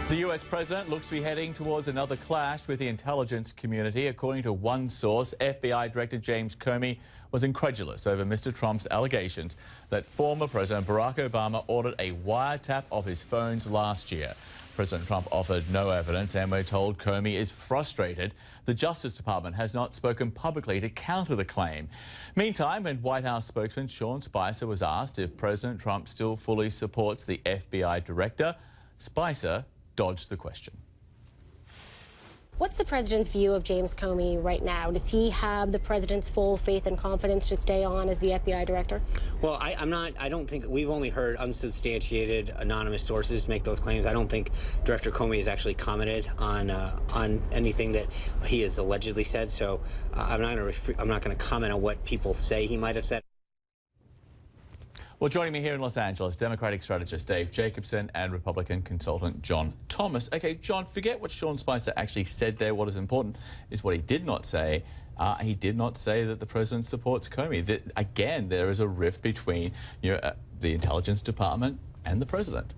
The US president looks to be heading towards another clash with the intelligence community. According to one source, FBI Director James Comey was incredulous over Mr. Trump's allegations that former President Barack Obama ordered a wiretap of his phones last year. President Trump offered no evidence, and we're told Comey is frustrated. The Justice Department has not spoken publicly to counter the claim. Meantime, when White House spokesman Sean Spicer was asked if President Trump still fully supports the FBI director, Spicer dodged the question. What's the president's view of James Comey right now? Does he have the president's full faith and confidence to stay on as the FBI director? Well, I don't think we've only heard unsubstantiated anonymous sources make those claims. I don't think Director Comey has actually commented on anything that he has allegedly said. So I'm not going to comment on what people say he might have said. Well, joining me here in Los Angeles, Democratic strategist Dave Jacobson and Republican consultant John Thomas. Okay, John, forget what Sean Spicer actually said there. What is important is what he did not say. He did not say that the president supports Comey. Again, there is a rift between the intelligence department and the president.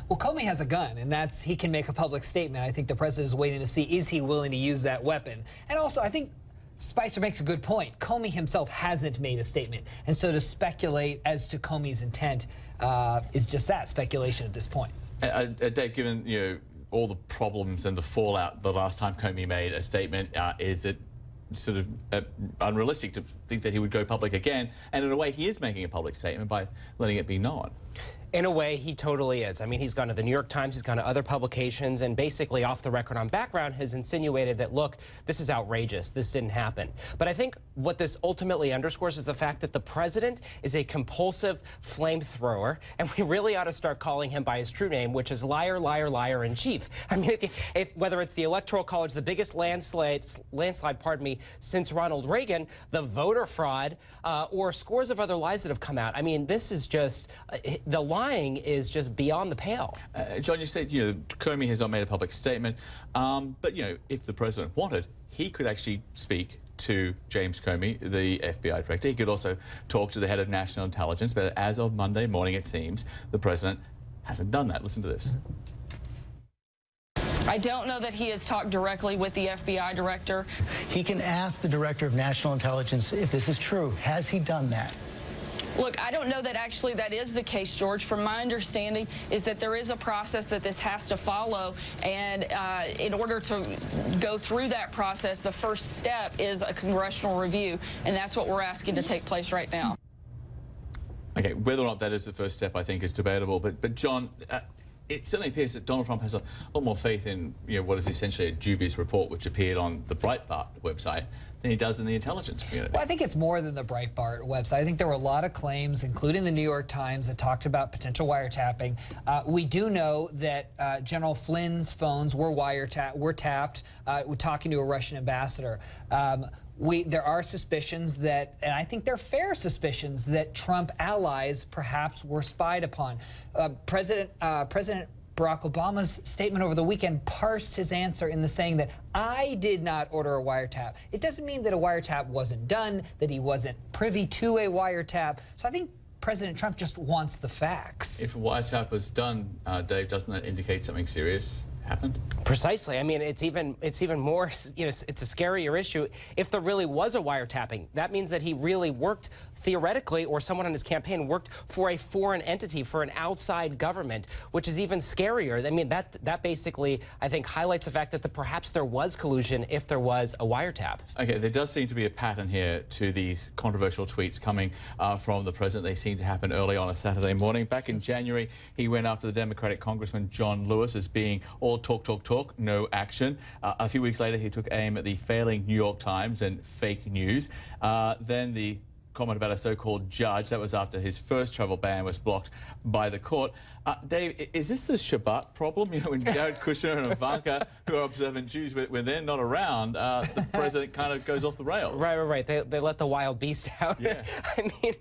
Well, Comey has a gun, and that's he can make a public statement. I think the president is waiting to see, is he willing to use that weapon? And also, I think Spicer makes a good point. Comey himself hasn't made a statement. And so to speculate as to Comey's intent is just that, speculation at this point. Dave, given all the problems and the fallout the last time Comey made a statement, is it sort of unrealistic to think that he would go public again? And in a way, he is making a public statement by letting it be known. In a way, he totally is. I mean, he's gone to the New York Times, he's gone to other publications, and basically off the record on background has insinuated that, look, this is outrageous, this didn't happen. But I think what this ultimately underscores is the fact that the president is a compulsive flamethrower, and we really ought to start calling him by his true name, which is liar, liar, liar in chief. I mean, whether it's the Electoral College, the biggest landslide, pardon me, since Ronald Reagan, the voter fraud, or scores of other lies that have come out. I mean, this is just, the lying is just beyond the pale. John, you said, Comey has not made a public statement, but, if the president wanted, he could actually speak to James Comey, the FBI director. He could also talk to the head of national intelligence, but as of Monday morning, it seems, the president hasn't done that. Listen to this. I don't know that he has talked directly with the FBI director. He can ask the director of national intelligence if this is true. Has he done that? Look, I don't know that actually that is the case, George. From my understanding is that there is a process that this has to follow, and in order to go through that process, the first step is a congressional review, and that's what we're asking to take place right now. Okay, whether or not that is the first step, I think, is debatable. But John, it certainly appears that Donald Trump has a lot more faith in what is essentially a dubious report which appeared on the Breitbart website than he does in the intelligence community. Well, I think it's more than the Breitbart website. I think there were a lot of claims, including the New York Times, that talked about potential wiretapping. We do know that General Flynn's phones were tapped. We're talking to a Russian ambassador. There are suspicions that, and I think they're fair suspicions, that Trump allies perhaps were spied upon. President Barack Obama's statement over the weekend parsed his answer in the saying that I did not order a wiretap. It doesn't mean that a wiretap wasn't done, that he wasn't privy to a wiretap. So I think President Trump just wants the facts. If a wiretap was done, Dave, doesn't that indicate something serious happened? Precisely. I mean, it's even more, it's a scarier issue. If there really was a wiretapping, that means that he really worked theoretically, or someone on his campaign worked for a foreign entity, for an outside government, which is even scarier. I mean, that basically, I think, highlights the fact that perhaps there was collusion if there was a wiretap. Okay, there does seem to be a pattern here to these controversial tweets coming from the president. They seem to happen early on a Saturday morning. Back in January, he went after the Democratic Congressman John Lewis as being all talk, talk, talk, no action. A few weeks later, he took aim at the failing New York Times and fake news. Then the comment about a so-called judge, that was after his first travel ban was blocked by the court. Dave, is this the Shabbat problem? When Jared Kushner and Ivanka, who are observant Jews, when they're not around, the president kind of goes off the rails. Right. They let the wild beast out. Yeah. I mean,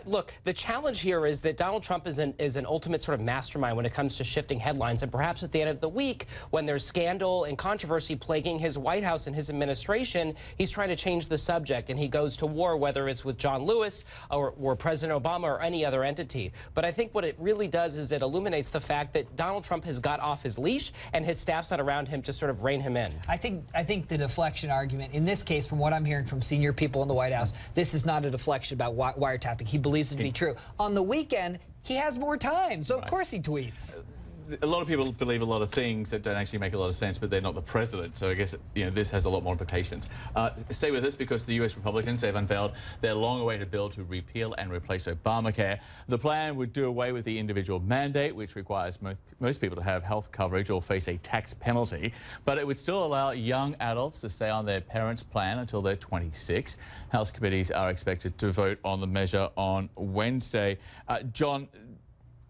look, the challenge here is that Donald Trump is an ultimate sort of mastermind when it comes to shifting headlines. And perhaps at the end of the week, when there's scandal and controversy plaguing his White House and his administration, he's trying to change the subject, and he goes to war, whether it's with John John Lewis or President Obama or any other entity. But I think what it really does is it illuminates the fact that Donald Trump has got off his leash and his staff's not around him to sort of rein him in. I think the deflection argument, in this case, from what I'm hearing from senior people in the White House, this is not a deflection about wiretapping. He believes it to be true. On the weekend, he has more time, so of course he tweets. A lot of people believe a lot of things that don't actually make a lot of sense, but they're not the president. So I guess this has a lot more implications. Stay with us because the U.S. Republicans, they've unveiled their long-awaited bill to repeal and replace Obamacare. The plan would do away with the individual mandate, which requires most people to have health coverage or face a tax penalty. But it would still allow young adults to stay on their parents' plan until they're 26. House committees are expected to vote on the measure on Wednesday. John,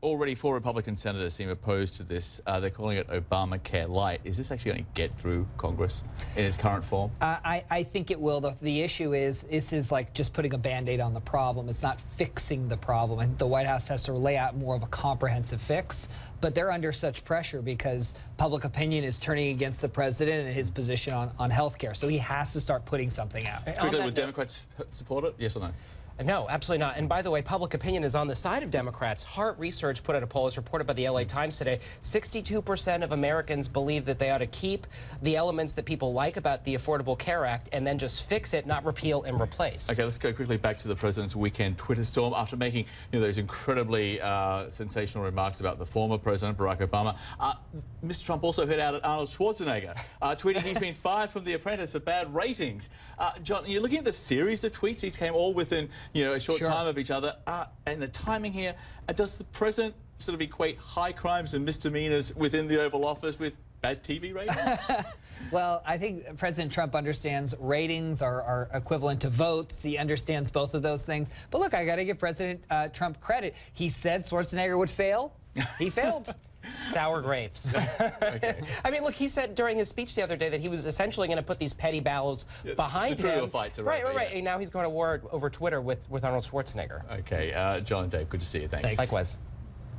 already 4 Republican senators seem opposed to this. They're calling it Obamacare Light. Is this actually going to get through Congress in its current form? I think it will. The issue is, this is like just putting a Band-Aid on the problem. It's not fixing the problem. I think the White House has to lay out more of a comprehensive fix. But they're under such pressure because public opinion is turning against the president and his position on health care. So he has to start putting something out. Quickly, would Democrats support it? Yes or no? No, absolutely not. And by the way, public opinion is on the side of Democrats. Hart Research put out a poll, as reported by the LA Times today. 62% of Americans believe that they ought to keep the elements that people like about the Affordable Care Act and then just fix it, not repeal and replace. Okay, let's go quickly back to the president's weekend Twitter storm. After making those incredibly sensational remarks about the former president, Barack Obama, Mr. Trump also hit out at Arnold Schwarzenegger, tweeting he's been fired from The Apprentice for bad ratings. John, you're looking at the series of tweets. These came all within a short time of each other. And the timing here, does the president sort of equate high crimes and misdemeanors within the Oval Office with bad TV ratings? Well, I think President Trump understands ratings are equivalent to votes. He understands both of those things. But look, I got to give President Trump credit. He said Schwarzenegger would fail. He failed. Sour grapes. Okay. I mean, look, he said during his speech the other day that he was essentially going to put these petty battles behind him. trivial fights are right. over, And now he's going to war over Twitter with Arnold Schwarzenegger. Okay, John and Dave, good to see you. Thanks. Likewise.